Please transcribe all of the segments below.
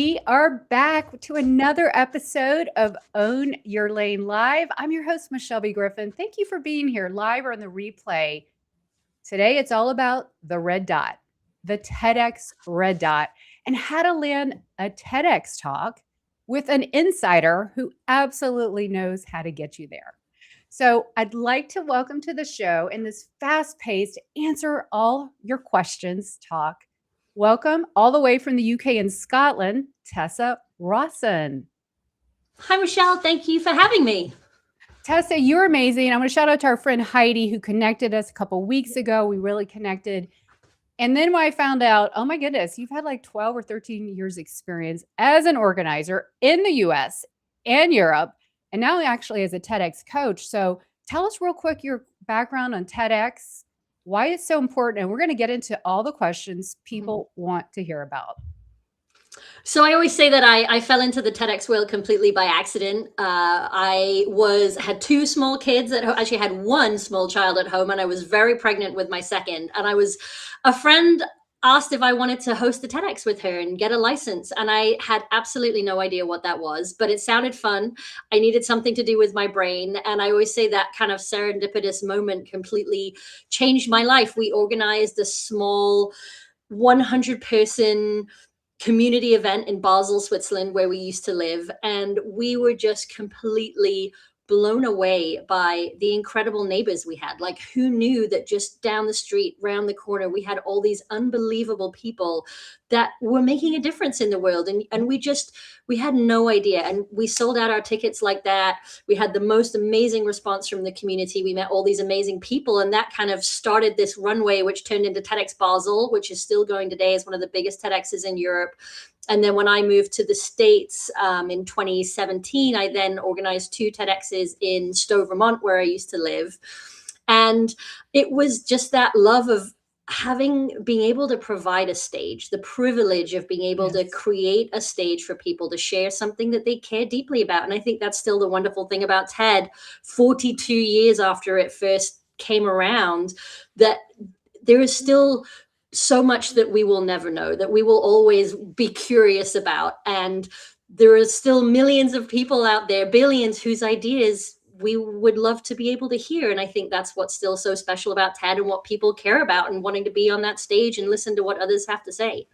We are back to another episode of Own Your Lane Live. I'm your host, Michelle B Griffin. Thank you for being here live or on the replay. Today, it's all about the red dot, the TEDx red dot, and how to land a TEDx talk with an insider who absolutely knows how to get you there. So I'd like to welcome to the show in this fast-paced, answer all your questions talk. Welcome all the way from the UK and Scotland, Tessa Rawson. Hi, Michelle. Thank you for having me. Tessa, you're amazing. I want to shout out to our friend Heidi who connected us a couple weeks ago. We really connected. And then when I found out, oh my goodness, you've had like 12 or 13 years experience as an organizer in the US and Europe, and now actually as a TEDx coach. So tell us real quick your background on TEDx, why it's so important, and we're going to get into all the questions people want to hear about. So I always say that I fell into the TEDx world completely by accident. I had two small kids at home. Actually, had one small child at home, and I was very pregnant with my second. And a friend asked if I wanted to host a TEDx with her and get a license. And I had absolutely no idea what that was, but it sounded fun. I needed something to do with my brain. And I always say that kind of serendipitous moment completely changed my life. We organized a small 100-person community event in Basel, Switzerland, where we used to live. And we were just completely blown away by the incredible neighbors we had. Like, who knew that just down the street, round the corner, we had all these unbelievable people that were making a difference in the world. And we had no idea. And we sold out our tickets like that. We had the most amazing response from the community. We met all these amazing people. And that kind of started this runway, which turned into TEDx Basel, which is still going today as one of the biggest TEDx's in Europe. And then when I moved to the States in 2017, I then organized two TEDx's in Stowe, Vermont, where I used to live. And it was just that love of being able to provide a stage, the privilege of being able to create a stage for people to share something that they care deeply about. And I think that's still the wonderful thing about TED, 42 years after it first came around, that there is still so much that we will never know, that we will always be curious about. And there are still millions of people out there, billions, whose ideas we would love to be able to hear. And I think that's what's still so special about TED and what people care about, and wanting to be on that stage and listen to what others have to say.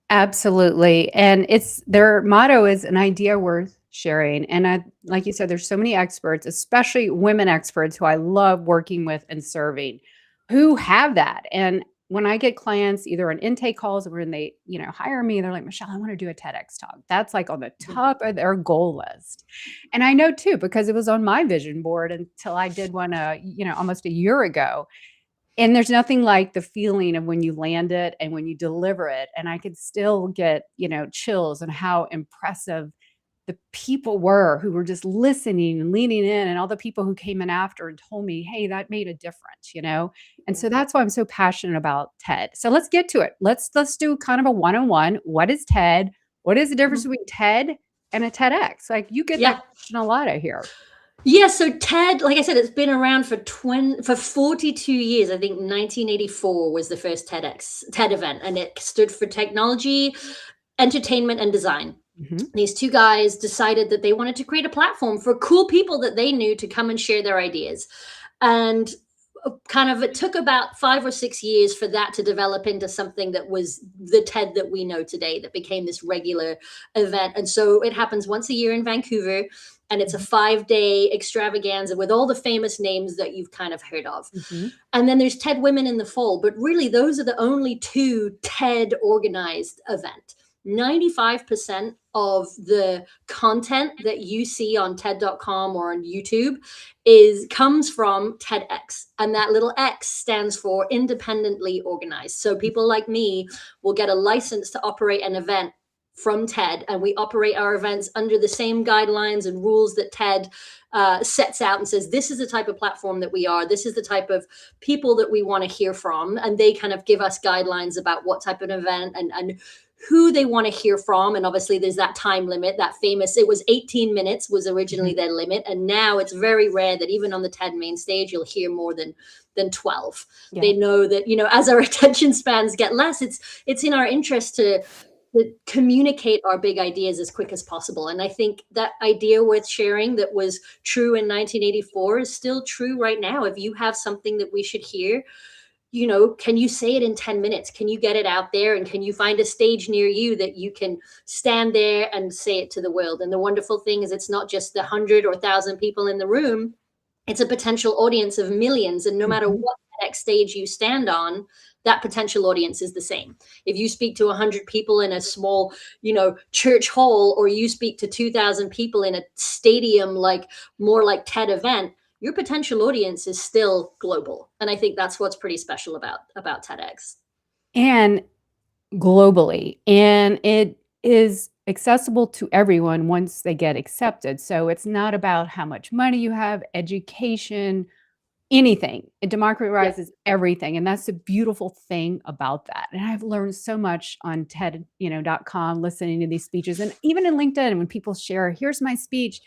Absolutely. And their motto is an idea worth sharing. And like you said, there's so many experts, especially women experts who I love working with and serving, who have that. And when I get clients either on intake calls or when they, hire me, they're like, Michelle, I want to do a TEDx talk. That's like on the top of their goal list. And I know too, because it was on my vision board until I did one, almost a year ago. And there's nothing like the feeling of when you land it and when you deliver it. And I could still get, chills on how impressive the people who were just listening and leaning in, and all the people who came in after and told me, hey, that made a difference, And so that's why I'm so passionate about TED. So let's get to it. Let's do kind of a one-on-one. What is TED? What is the difference between TED and a TEDx? Like, you get that question a lot out here. Yeah, so TED, like I said, it's been around for 42 years. I think 1984 was the first TED event, and it stood for Technology, Entertainment, and Design. These two guys decided that they wanted to create a platform for cool people that they knew to come and share their ideas. And it took about 5 or 6 years for that to develop into something that was the TED that we know today, that became this regular event. And so it happens once a year in Vancouver, and it's a 5-day extravaganza with all the famous names that you've kind of heard of. And then there's TED Women in the fall, but really those are the only two TED organized events. 95% of the content that you see on TED.com or on YouTube comes from TEDx. And that little X stands for independently organized. So people like me will get a license to operate an event from TED, and we operate our events under the same guidelines and rules that TED sets out and says, this is the type of platform that we are. This is the type of people that we want to hear from. And they kind of give us guidelines about what type of event and who they want to hear from. And obviously there's that time limit, it was 18 minutes was originally their limit. And now it's very rare that even on the TED main stage, you'll hear more than 12. They know that, as our attention spans get less, it's in our interest to to communicate our big ideas as quick as possible. And I think that idea worth sharing that was true in 1984 is still true right now. If you have something that we should hear, can you say it in 10 minutes? Can you get it out there? And can you find a stage near you that you can stand there and say it to the world? And the wonderful thing is it's not just the 100 or 1,000 people in the room, it's a potential audience of millions. And no matter Mhm. what next stage you stand on, that potential audience is the same. If you speak to 100 people in a small, church hall, or you speak to 2,000 people in a stadium, more like TED event, your potential audience is still global. And I think that's what's pretty special about TEDx. And globally, and it is accessible to everyone once they get accepted. So it's not about how much money you have, education, anything. It Yeah. democratizes everything, and that's the beautiful thing about that. And I've learned so much on TED.com, listening to these speeches, and even in LinkedIn when people share, "Here's my speech."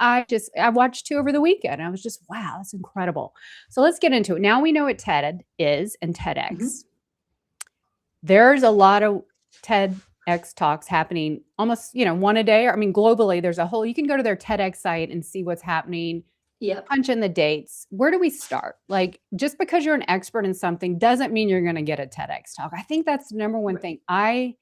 I watched 2 over the weekend, and I was just, "Wow, that's incredible." So let's get into it. Now we know what TED is and Mhm. TEDx. There's a lot of TEDx talks happening almost, one a day. I mean, globally, there's a whole you can go to their TEDx site and see what's happening, Yep. punch in the dates. Where do we start? Like, just because you're an expert in something doesn't mean you're gonna get a TEDx talk. I think that's the number one Right. thing I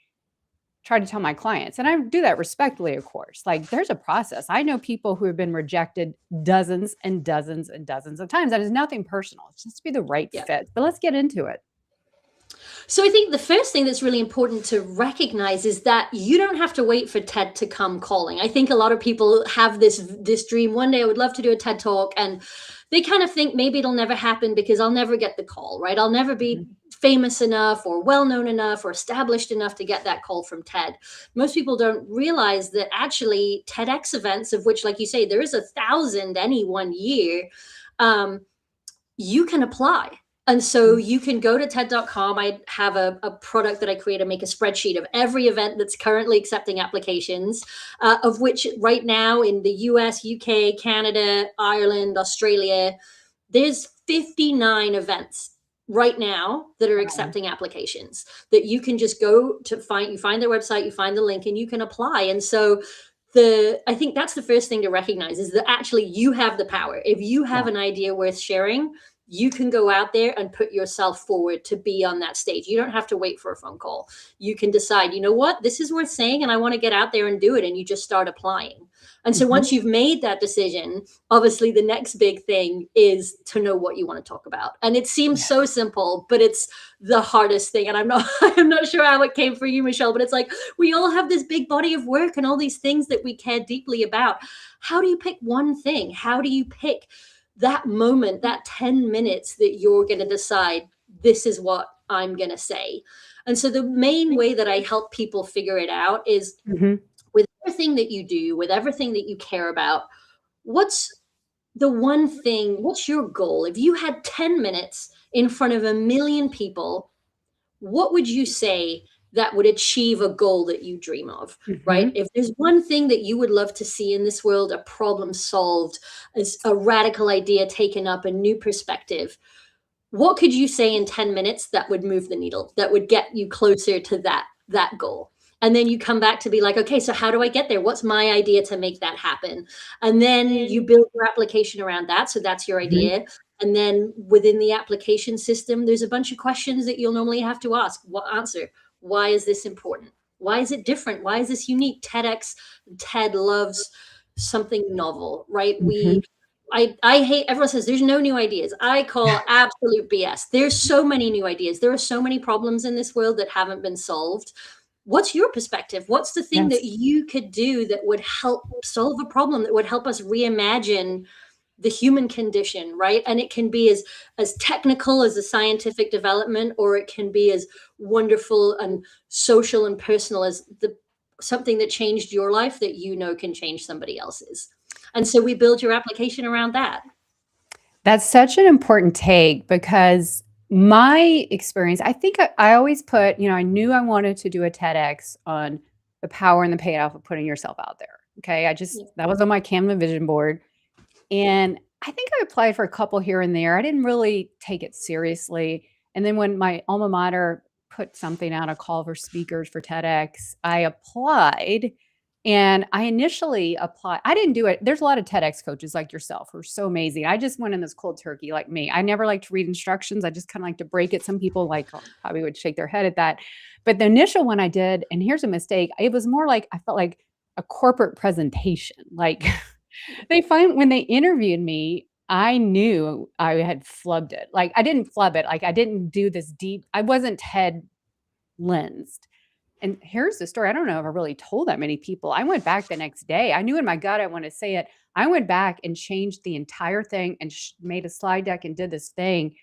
try to tell my clients, and I do that respectfully, of course. Like, there's a process. I know people who have been rejected dozens and dozens and dozens of times. That is nothing personal. It's just to be the right Yeah. fit. But let's get into it. So I think the first thing that's really important to recognize is that you don't have to wait for TED to come calling. I think a lot of people have this dream, one day I would love to do a TED talk, and they kind of think maybe it'll never happen because I'll never get the call, right? I'll never be Mhm. famous enough or well known enough or established enough to get that call from TED. Most people don't realize that actually TEDx events, of which, like you say, there is 1,000 any one year, um, you can apply. And so Mhm. you can go to TED.com. I have a product that I create and make a spreadsheet of every event that's currently accepting applications, of which right now in the US, UK, Canada, Ireland, Australia, there's 59 events right now that are Wow. accepting applications that you can just go to find. You find their website, you find the link, and you can apply. And so I think that's the first thing to recognize is that actually you have the power. If you have Yeah. an idea worth sharing, you can go out there and put yourself forward to be on that stage. You don't have to wait for a phone call. You can decide, you know what, this is worth saying, and I want to get out there and do it. And you just start applying. And so Mhm. once you've made that decision, obviously the next big thing is to know what you want to talk about. And it seems Yeah. so simple, but it's the hardest thing. And I'm not I'm not sure how it came for you, Michelle, but it's like we all have this big body of work and all these things that we care deeply about. How do you pick one thing? How do you pick that moment, that 10 minutes that you're going to decide this is what I'm going to say? And so the main way that I help people figure it out is Mhm. with everything that you do, with everything that you care about, what's the one thing, what's your goal? If you had 10 minutes in front of a million people, what would you say that would achieve a goal that you dream of, right? Mhm. If there's one thing that you would love to see in this world, a problem solved, as a radical idea taken up, a new perspective, what could you say in 10 minutes that would move the needle, that would get you closer to that goal? And then you come back to be like, okay, so how do I get there? What's my idea to make that happen? And then you build your application around that. So that's your Mhm. idea. And then within the application system, there's a bunch of questions that you'll normally have to ask. What answer? Why is this important? Why is it different? Why is this unique? TEDx, TED loves something novel, right? Mhm. I hate everyone says there's no new ideas. I call absolute BS. There's so many new ideas. There are so many problems in this world that haven't been solved. What's your perspective? What's the thing that Yes. you could do that would help solve a problem, that would help us reimagine the human condition, right? And it can be as technical as a scientific development, or it can be as wonderful and social and personal as the something that changed your life that can change somebody else's. And so we build your application around that. That's such an important take because my experience, I think I always put, I knew I wanted to do a TEDx on the power and the payoff of putting yourself out there. Okay. Yeah. That was on my Canva vision board. And I think I applied for a couple here and there. I didn't really take it seriously. And then when my alma mater put something out, a call for speakers for TEDx. I applied and I initially applied. I didn't do it. There's a lot of TEDx coaches like yourself who are so amazing. I just went in this cold turkey like me. I never like to read instructions. I just kind of like to break it. Some people like probably would shake their head at that. But the initial one I did, and here's a mistake. It was more like, I felt like a corporate presentation. Like when they interviewed me, I knew I had flubbed it. Like I didn't flub it. Like I didn't do this deep, I wasn't TED lensed. And here's the story. I don't know if I really told that many people. I went back the next day. I knew in my gut I want to say it. I went back and changed the entire thing and made a slide deck and did this thing.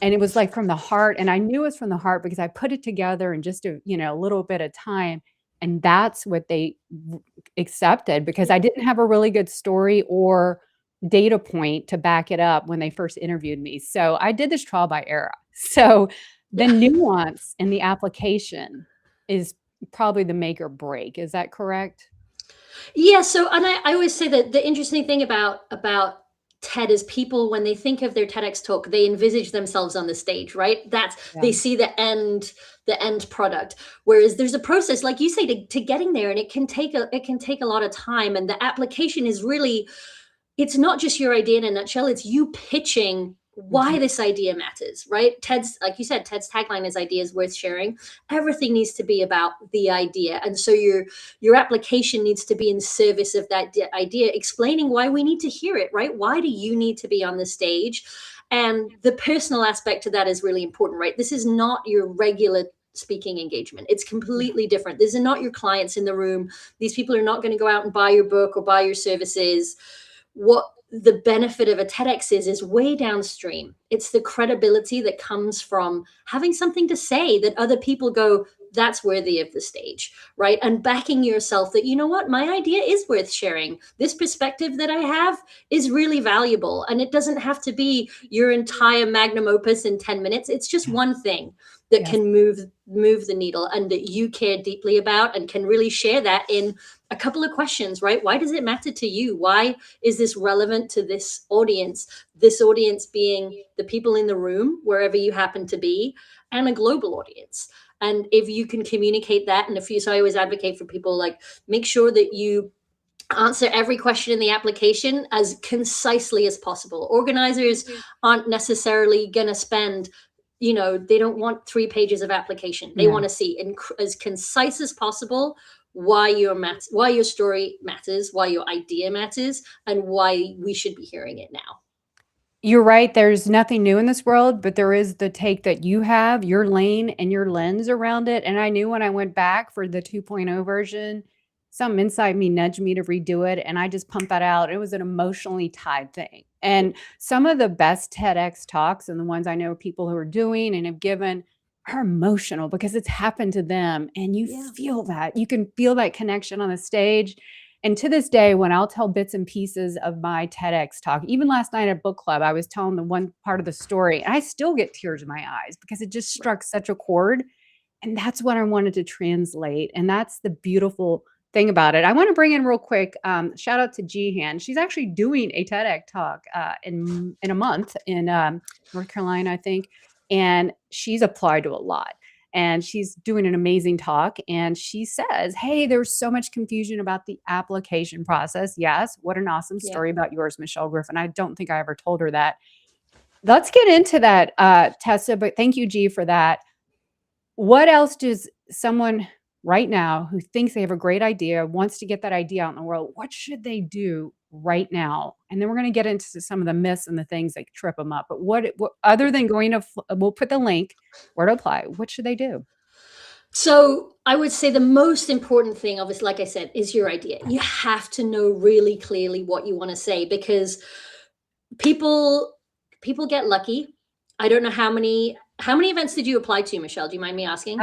And it was like from the heart. And I knew it was from the heart because I put it together in just a little bit of time. And that's what they accepted because I didn't have a really good story or data point to back it up when they first interviewed me. So I did this trial by error. So the nuance in the application is probably the make or break. Is that correct? Yeah. So, and I always say that the interesting thing about TED is people, when they think of their TEDx talk, they envisage themselves on the stage, right? They see the end product. Whereas there's a process, like you say, to getting there, and it can take a lot of time. And the application is really, it's not just your idea in a nutshell, it's you pitching why this idea matters, right? TED's, like you said, TED's tagline is ideas worth sharing. Everything needs to be about the idea. And so your application needs to be in service of that idea, explaining why we need to hear it, right? Why do you need to be on the stage? And the personal aspect to that is really important, right? This is not your regular speaking engagement. It's completely different. These are not your clients in the room. These people are not going to go out and buy your book or buy your services. What the benefit of a TEDx is way downstream. It's the credibility that comes from having something to say that other people go, that's worthy of the stage, right? And backing yourself that, you know what, my idea is worth sharing. This perspective that I have is really valuable. And it doesn't have to be your entire magnum opus in 10 minutes. It's just one thing that can move the needle and that you care deeply about and can really share that in a couple of questions, right? Why does it matter to you? Why is this relevant to this audience? This audience being the people in the room, wherever you happen to be, and a global audience. And if you can communicate that, so I always advocate for people, like, make sure that you answer every question in the application as concisely as possible. Organizers aren't necessarily going to spend, they don't want 3 pages of application. They want to see as concise as possible why your story matters, why your idea matters, and why we should be hearing it now. You're right. There's nothing new in this world, but there is the take that you have, your lane and your lens around it. And I knew when I went back for the 2.0 version, something inside me nudged me to redo it. And I just pumped that out. It was an emotionally tied thing. And some of the best TEDx talks and the ones I know people who are doing and have given are emotional because it's happened to them. And you feel that. You can feel that connection on the stage. And to this day, when I'll tell bits and pieces of my TEDx talk, even last night at book club, I was telling the one part of the story, and I still get tears in my eyes because it just struck such a chord. And that's what I wanted to translate. And that's the beautiful thing about it. I want to bring in real quick, shout out to Jihan. She's actually doing a TEDx talk in a month in North Carolina, I think. And she's applied to a lot. And she's doing an amazing talk. And she says, hey, there's so much confusion about the application process. Yes. What an awesome story about yours, Michelle Griffin. I don't think I ever told her that. Let's get into that, Tessa, but thank you, G, for that. What else does someone right now who thinks they have a great idea, wants to get that idea out in the world, what should they do right now? And then we're going to get into some of the myths and the things that trip them up. But what other than going to, we'll put the link where to apply, what should they do? So I would say the most important thing, obviously, like I said, is your idea. You have to know really clearly what you want to say because people get lucky. I don't know how many events did you apply to, Michelle? Do you mind me asking?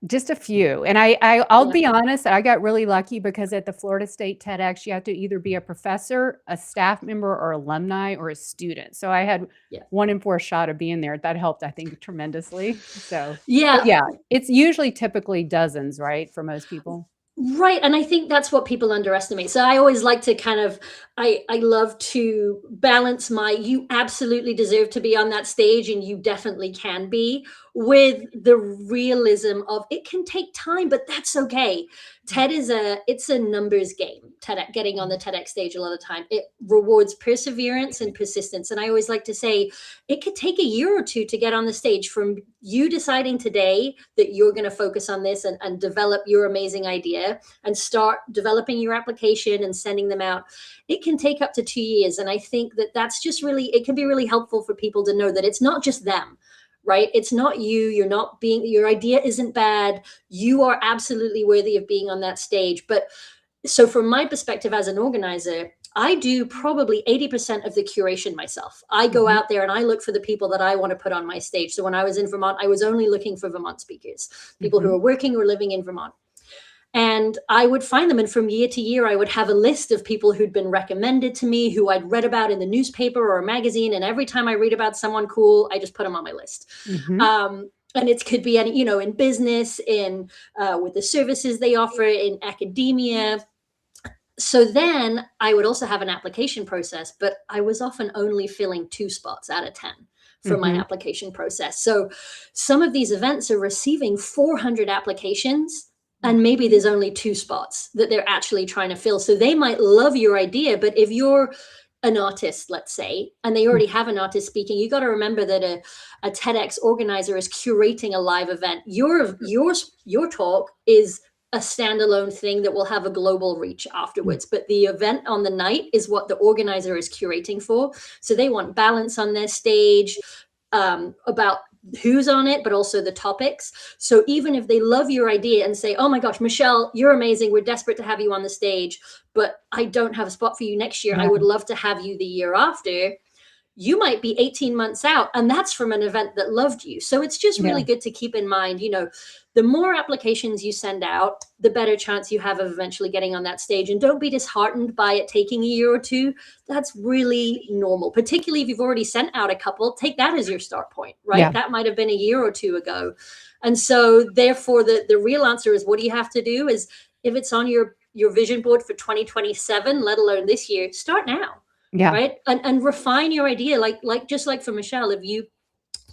Just a few. And I'll be honest, I got really lucky because at the Florida State TEDx, you have to either be a professor, a staff member, or alumni, or a student. So I had 1 in 4 shot of being there. That helped, I think, tremendously. So it's usually typically dozens, right, for most people. Right. And I think that's what people underestimate. So I always like to kind of I love to balance my you absolutely deserve to be on that stage and you definitely can be, with the realism of it can take time, but that's okay. TED is it's a numbers game. TED getting on the TEDx stage a lot of time. It rewards perseverance and persistence. And I always like to say it could take a year or two to get on the stage, from you deciding today that you're going to focus on this and develop your amazing idea and start developing your application and sending them out. It can take up to 2 years. And I think that that's just really, it can be really helpful for people to know that it's not just them, right? It's not you. You're not being, your idea isn't bad. You are absolutely worthy of being on that stage. But so from my perspective as an organizer, I do probably 80% of the curation myself. I go out there and I look for the people that I want to put on my stage. So when I was in Vermont, I was only looking for Vermont speakers, people who are working or living in Vermont. And I would find them. And from year to year, I would have a list of people who'd been recommended to me, who I'd read about in the newspaper or a magazine. And every time I read about someone cool, I just put them on my list. And it could be any, in business, in with the services they offer, in academia. So then I would also have an application process, but I was often only filling 2 spots out of 10 for my application process. So some of these events are receiving 400 applications, and maybe there's only 2 spots that they're actually trying to fill. So they might love your idea, but if you're an artist, let's say, and they already have an artist speaking, you got to remember that a TEDx organizer is curating a live event. Your talk is a standalone thing that will have a global reach afterwards. But the event on the night is what the organizer is curating for. So they want balance on their stage, about who's on it, but also the topics. So even if they love your idea and say, oh my gosh, Michelle, you're amazing, we're desperate to have you on the stage, but I don't have a spot for you next year. I would love to have you the year after. You might be 18 months out, and that's from an event that loved you. So it's just really good to keep in mind, the more applications you send out, the better chance you have of eventually getting on that stage. And don't be disheartened by it taking a year or two. That's really normal, particularly if you've already sent out a couple. Take that as your start point, right? Yeah. That might have been a year or two ago. And so therefore, the real answer is, what do you have to do is, if it's on your vision board for 2027, let alone this year, start now. Yeah. Right. And refine your idea. Just like for Michelle, if you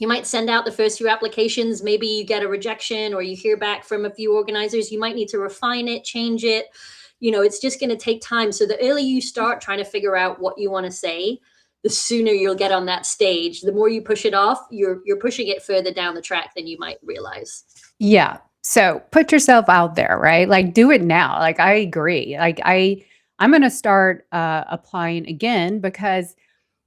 might send out the first few applications, maybe you get a rejection or you hear back from a few organizers, you might need to refine it, change it. It's just going to take time. So the earlier you start trying to figure out what you want to say, the sooner you'll get on that stage. The more you push it off, you're pushing it further down the track than you might realize. Yeah. So put yourself out there, right? Like, do it now. Like, I agree. Like, I'm going to start applying again, because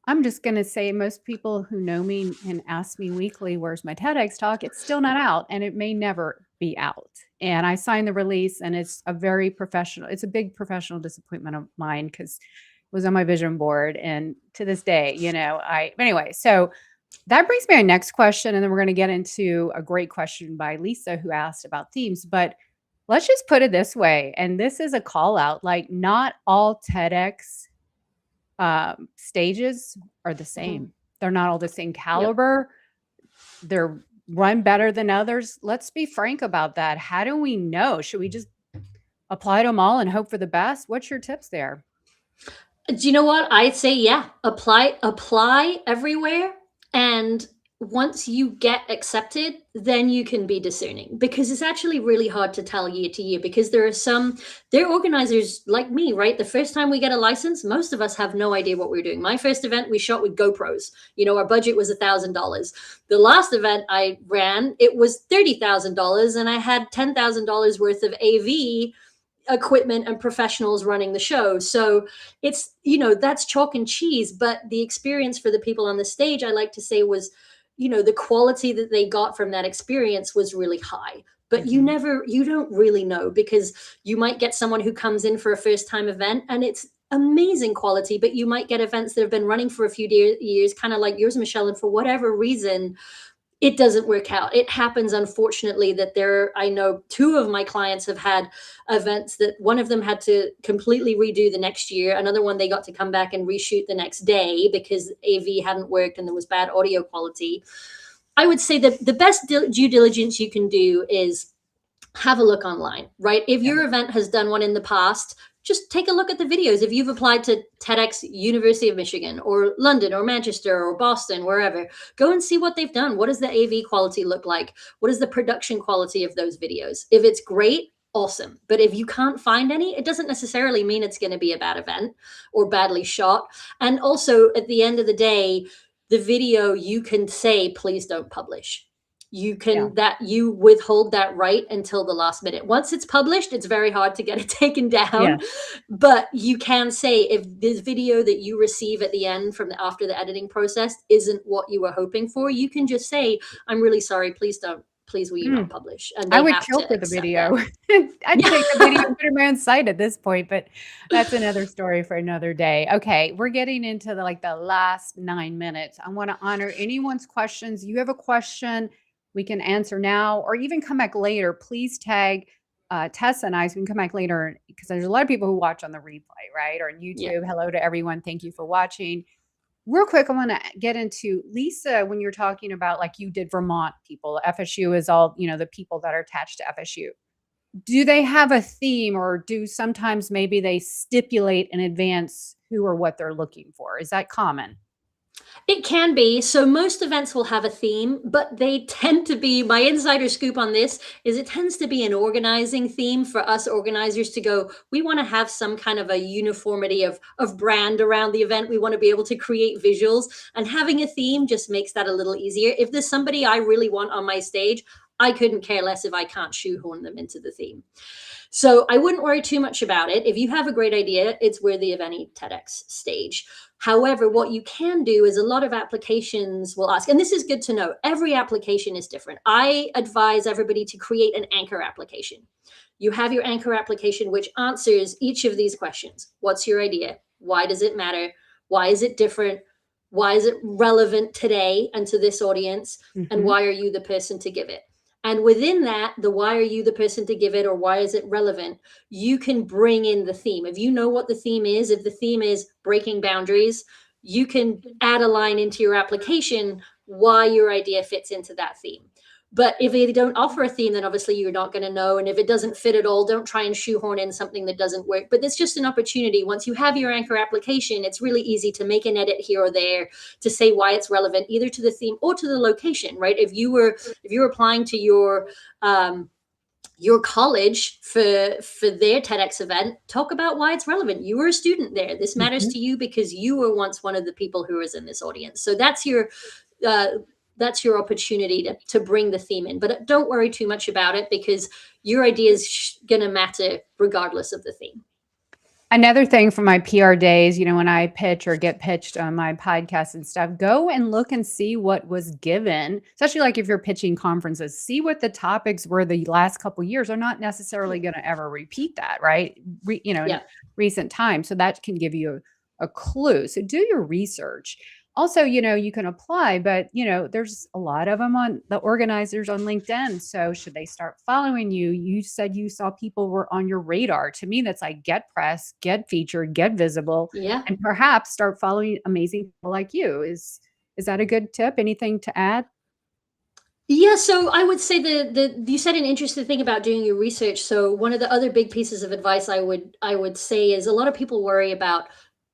I'm just going to say, most people who know me and ask me weekly, where's my TEDx talk? It's still not out, and it may never be out. And I signed the release, and it's a big professional disappointment of mine, because it was on my vision board. And to this day, anyway, so that brings me to my next question. And then we're going to get into a great question by Lisa, who asked about themes. But let's just put it this way. And this is a call out, like, not all TEDx stages are the same. They're not all the same caliber. Yep. They're run better than others. Let's be frank about that. How do we know? Should we just apply to them all and hope for the best? What's your tips there? Do you know what? I'd say, apply everywhere. And once you get accepted, then you can be discerning, because it's actually really hard to tell year to year, because there are organizers like me, right? The first time we get a license, most of us have no idea what we're doing. My first event, we shot with GoPros. Our budget was $1,000. The last event I ran, it was $30,000, and I had $10,000 worth of AV equipment and professionals running the show. So it's, that's chalk and cheese. But the experience for the people on the stage, I like to say, was, the quality that they got from that experience was really high. But you don't really know, because you might get someone who comes in for a first time event and it's amazing quality, but you might get events that have been running for a few years, kind of like yours, Michelle, and for whatever reason, it doesn't work out. It happens, unfortunately, that I know 2 of my clients have had events that one of them had to completely redo the next year. Another one, they got to come back and reshoot the next day because AV hadn't worked and there was bad audio quality. I would say that the best due diligence you can do is have a look online, right? If your event has done one in the past, just take a look at the videos. If you've applied to TEDx University of Michigan or London or Manchester or Boston, wherever, go and see what they've done. What does the AV quality look like? What is the production quality of those videos? If it's great, awesome. But if you can't find any, it doesn't necessarily mean it's going to be a bad event or badly shot. And also, at the end of the day, the video, you can say, please don't publish. You Yeah. can, that you withhold that right until the last minute. Once it's published, it's very hard to get it taken Yeah. down. But you can say, if this video that you receive at the end from after the editing process isn't what you were hoping for, you can just say, I'm really sorry, please don't, please will you not publish? And I they would have kill to for the accept that. video. I'd Yeah. take the video and put it on my own site at this point, but that's another story for another day. Okay, we're getting into the last 9 minutes. I want to honor anyone's questions. You have a question, we can answer now or even come back later. Please tag Tessa and I so we can come back later because there's a lot of people who watch on the replay, right? Or on Yeah. YouTube. Hello to everyone. Thank you for watching. Real quick, I want to get into Lisa when you're talking about like you did Vermont people. FSU is all, the people that are attached to FSU. Do they have a theme or do sometimes maybe they stipulate in advance who or what they're looking for? Is that common? It can be. So most events will have a theme, but they tend to be, my insider scoop on this is it tends to be an organizing theme for us organizers to go, we want to have some kind of a uniformity of brand around the event. We want to be able to create visuals, and having a theme just makes that a little easier. If there's somebody I really want on my stage, I couldn't care less if I can't shoehorn them into the theme. So I wouldn't worry too much about it. If you have a great idea, it's worthy of any TEDx stage. However, what you can do is a lot of applications will ask, and this is good to know, every application is different. I advise everybody to create an anchor application. You have your anchor application, which answers each of these questions. What's your idea? Why does it matter? Why is it different? Why is it relevant today and to this audience? And why are you the person to give it? And within that, the why are you the person to give it or why is it relevant, you can bring in the theme. If you know what the theme is, if the theme is breaking boundaries, you can add a line into your application why your idea fits into that theme. But if they don't offer a theme, then obviously you're not going to know. And if it doesn't fit at all, don't try and shoehorn in something that doesn't work. But it's just an opportunity. Once you have your anchor application, it's really easy to make an edit here or there to say why it's relevant, either to the theme or to the location, right? If you're applying to your college for their TEDx event, talk about why it's relevant. You were a student there. This matters to you because you were once one of the people who was in this audience. So that's your opportunity to bring the theme in. But don't worry too much about it because your idea is going to matter regardless of the theme. Another thing for my PR days, when I pitch or get pitched on my podcast and stuff, go and look and see what was given, especially like if you're pitching conferences, see what the topics were the last couple of years. Are not necessarily going to ever repeat that, right? In recent times. So that can give you a clue. So do your research. Also, you can apply, but, there's a lot of them on the organizers on LinkedIn. So should they start following you? You said you saw people were on your radar. To me, that's like get press, get featured, get visible, and perhaps start following amazing people like you. Is that a good tip? Anything to add? Yeah, so I would say you said an interesting thing about doing your research. So one of the other big pieces of advice I would say is a lot of people worry about,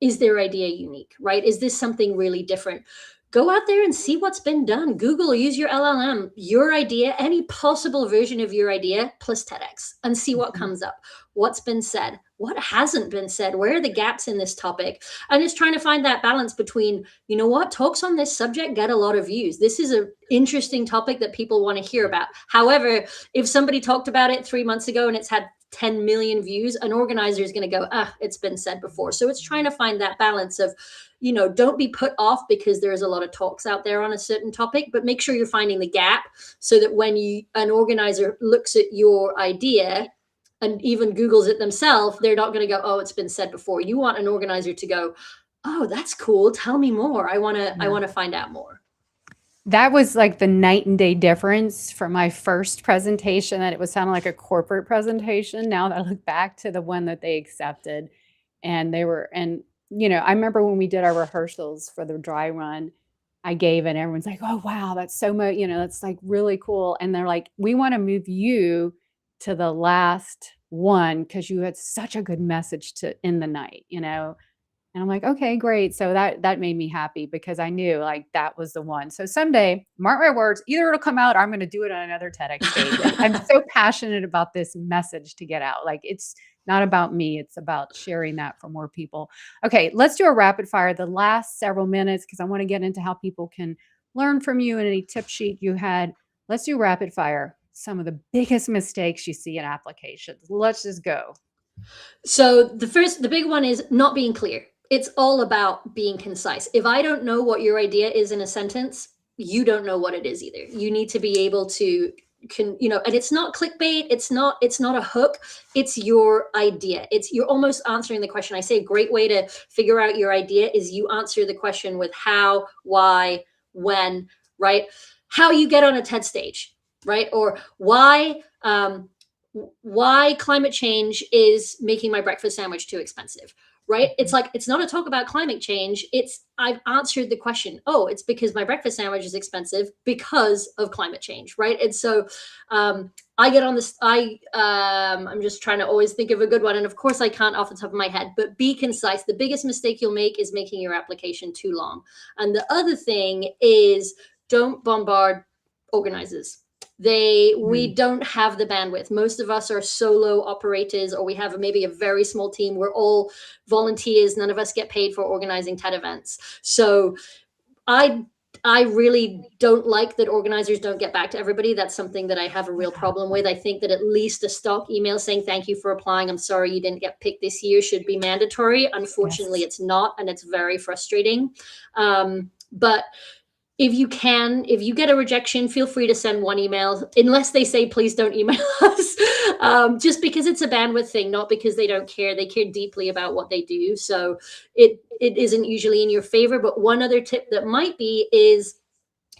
is their idea unique, right? Is this something really different? Go out there and see what's been done. Google or use your LLM, your idea, any possible version of your idea plus TEDx, and see what comes up. What's been said? What hasn't been said? Where are the gaps in this topic? And just trying to find that balance between, talks on this subject get a lot of views. This is an interesting topic that people want to hear about. However, if somebody talked about it 3 months ago and it's had 10 million views, an organizer is going to go, it's been said before. So it's trying to find that balance of, don't be put off because there's a lot of talks out there on a certain topic, but make sure you're finding the gap so that when an organizer looks at your idea and even Googles it themselves, they're not going to go, it's been said before. You want an organizer to go, oh, that's cool. Tell me more. I want to find out more. That was like the night and day difference from my first presentation, that it was sounding like a corporate presentation. Now that I look back to the one that they accepted, and I remember when we did our rehearsals for the dry run, I gave it, and everyone's like, oh, wow, that's so much, that's like really cool. And they're like, we want to move you to the last won because you had such a good message to end the night, you know? And I'm like, "Okay, great." So that made me happy because I knew, like, that was the one. So someday, mark my words, either it'll come out or I'm gonna do it on another TEDx stage. I'm so passionate about this message to get out. Like, it's not about me, it's about sharing that for more people. Okay, let's do a rapid fire the last several minutes because I wanna get into how people can learn from you and any tip sheet you had. Let's do rapid fire. Some of the biggest mistakes you see in applications. Let's just go. So the big one is not being clear. It's all about being concise. If I don't know what your idea is in a sentence, you don't know what it is either. You need to be able to and it's not clickbait, it's not a hook, it's your idea. You're almost answering the question. I say a great way to figure out your idea is you answer the question with how, why, when, right? How you get on a TED stage, right? Or why climate change is making my breakfast sandwich too expensive, right? It's like, it's not a talk about climate change. I've answered the question. Oh, it's because my breakfast sandwich is expensive because of climate change, right? And so I get on this, I'm just trying to always think of a good one. And of course I can't off the top of my head, but be concise. The biggest mistake you'll make is making your application too long. And the other thing is don't bombard organizers. We Mhm. don't have the bandwidth. Most of us are solo operators, or we have maybe a very small team. We're all volunteers. None of us get paid for organizing TED events. So I I really don't like that organizers don't get back to everybody. That's something that I have a real Yeah. problem with. I think that at least a stock email saying thank you for applying, I'm sorry you didn't get picked this year, should be mandatory. Unfortunately, Yes. it's not, and it's very frustrating. But if you get a rejection, feel free to send one email, unless they say, please don't email us, just because it's a bandwidth thing, not because they don't care. They care deeply about what they do. So it isn't usually in your favor. But one other tip that might be is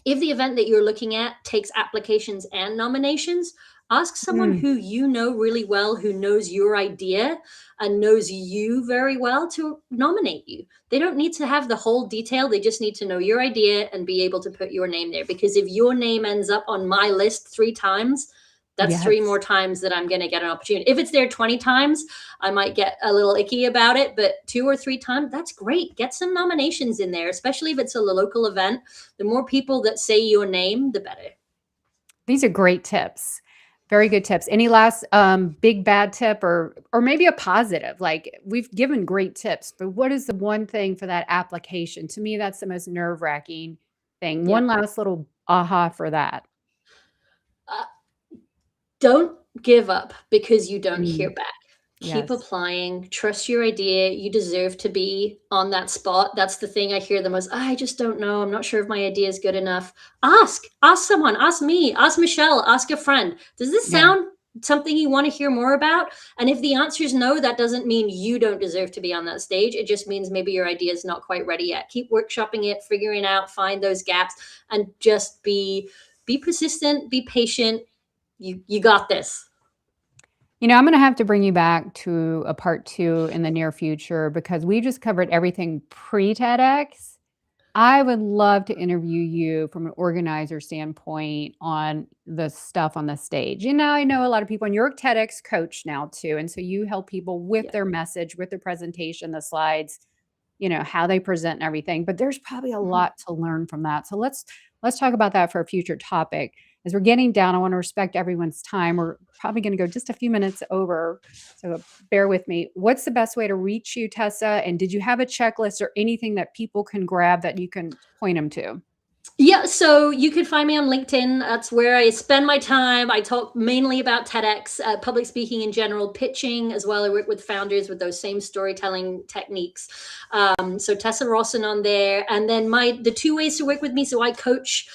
if the event that you're looking at takes applications and nominations, ask someone Mm, who you know really well, who knows your idea and knows you very well to nominate you. They don't need to have the whole detail. They just need to know your idea and be able to put your name there. Because if your name ends up on my list 3 times, that's three yes. more times that I'm going to get an opportunity. If it's there 20 times, I might get a little icky about it, but 2 or 3 times, that's great. Get some nominations in there, especially if it's a local event. The more people that say your name, the better. These are great tips. Very good tips. Any last, big bad tip or maybe a positive? Like, we've given great tips, but what is the one thing for that application? To me, that's the most nerve-wracking thing. Yeah. One last little aha for that. Uh, don't give up because you don't hear Mm, back. Keep yes. applying, trust your idea. You deserve to be on that spot. That's the thing I hear the most. I just don't know. I'm not sure if my idea is good enough. Ask someone, ask me, ask Michelle, ask a friend. Does this Yeah. sound something you want to hear more about? And if the answer is no, that doesn't mean you don't deserve to be on that stage. It just means maybe your idea is not quite ready yet. Keep workshopping it, figuring out, find those gaps, and just be persistent, be patient. You got this. You know, I'm gonna have to bring you back to a part 2 in the near future because we just covered everything pre-TEDx. I would love to interview you from an organizer standpoint on the stuff on the stage. You know, I know a lot of people, and you're a TEDx coach now too, and so you help people with Yeah. their message, with their presentation, the slides, you know, how they present and everything, but there's probably a Mhm. lot to learn from that. So let's talk about that for a future topic. As we're getting down, I want to respect everyone's time. We're probably going to go just a few minutes over, so bear with me. What's the best way to reach you, Tessa? And did you have a checklist or anything that people can grab that you can point them to? Yeah, so you can find me on LinkedIn. That's where I spend my time. I talk mainly about TEDx, public speaking in general, pitching as well. I work with founders with those same storytelling techniques. So Tessa Rawson on there, and then the 2 ways to work with me. So I coach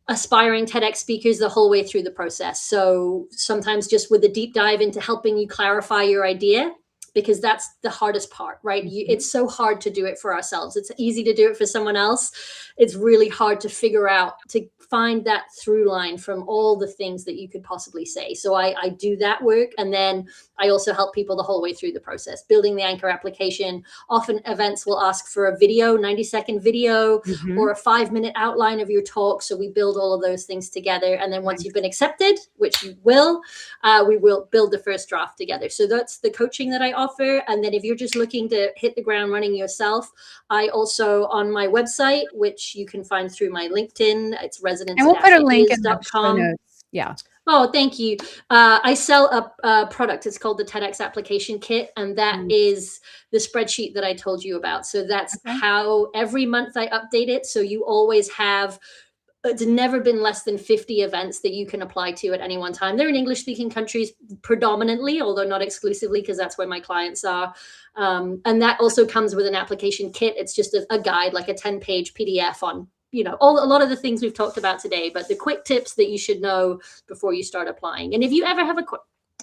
aspiring TEDx speakers the whole way through the process. So sometimes just with a deep dive into helping you clarify your idea, because that's the hardest part, right? Mhm. It's so hard to do it for ourselves. It's easy to do it for someone else. It's really hard to figure out, to find that through line from all the things that you could possibly say. So I do that work. And then I also help people the whole way through the process, building the anchor application. Often events will ask for a video, 90-second video, or a 5-minute outline of your talk. So we build all of those things together. And then once you've been accepted, which you will, we will build the first draft together. So that's the coaching that I offer. And then if you're just looking to hit the ground running yourself, I also, on my website, which you can find through my LinkedIn, it's And we'll put a link in the show residence-ideas.com. notes. Yeah. Oh, thank you. I sell a product. It's called the TEDx application kit. And that is the spreadsheet that I told you about. So that's how every month I update it. So you always have, it's never been less than 50 events that you can apply to at any one time. They're in English speaking countries predominantly, although not exclusively, because that's where my clients are. And that also comes with an application kit. It's just a guide, like a 10-page PDF on, a lot of the things we've talked about today, but the quick tips that you should know before you start applying. And if you ever have a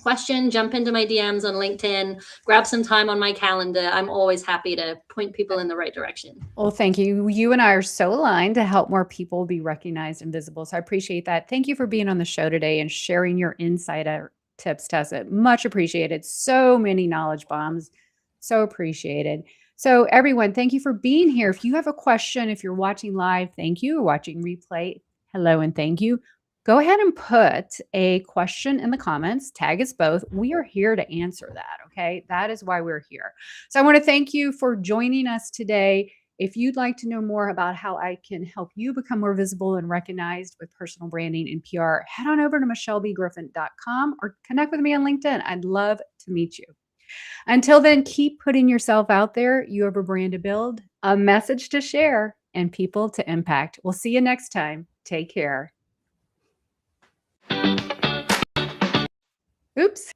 question, jump into my DMs on LinkedIn, grab some time on my calendar. I'm always happy to point people in the right direction. Well, thank you. You and I are so aligned to help more people be recognized and visible. So I appreciate that. Thank you for being on the show today and sharing your insider tips, Tessa. Much appreciated. So many knowledge bombs. So appreciated. So everyone, thank you for being here. If you have a question, if you're watching live, thank you. Watching replay, hello and thank you. Go ahead and put a question in the comments. Tag us both. We are here to answer that, okay? That is why we're here. So I want to thank you for joining us today. If you'd like to know more about how I can help you become more visible and recognized with personal branding and PR, head on over to michellebgriffin.com or connect with me on LinkedIn. I'd love to meet you. Until then, keep putting yourself out there. You have a brand to build, a message to share, and people to impact. We'll see you next time. Take care. Oops.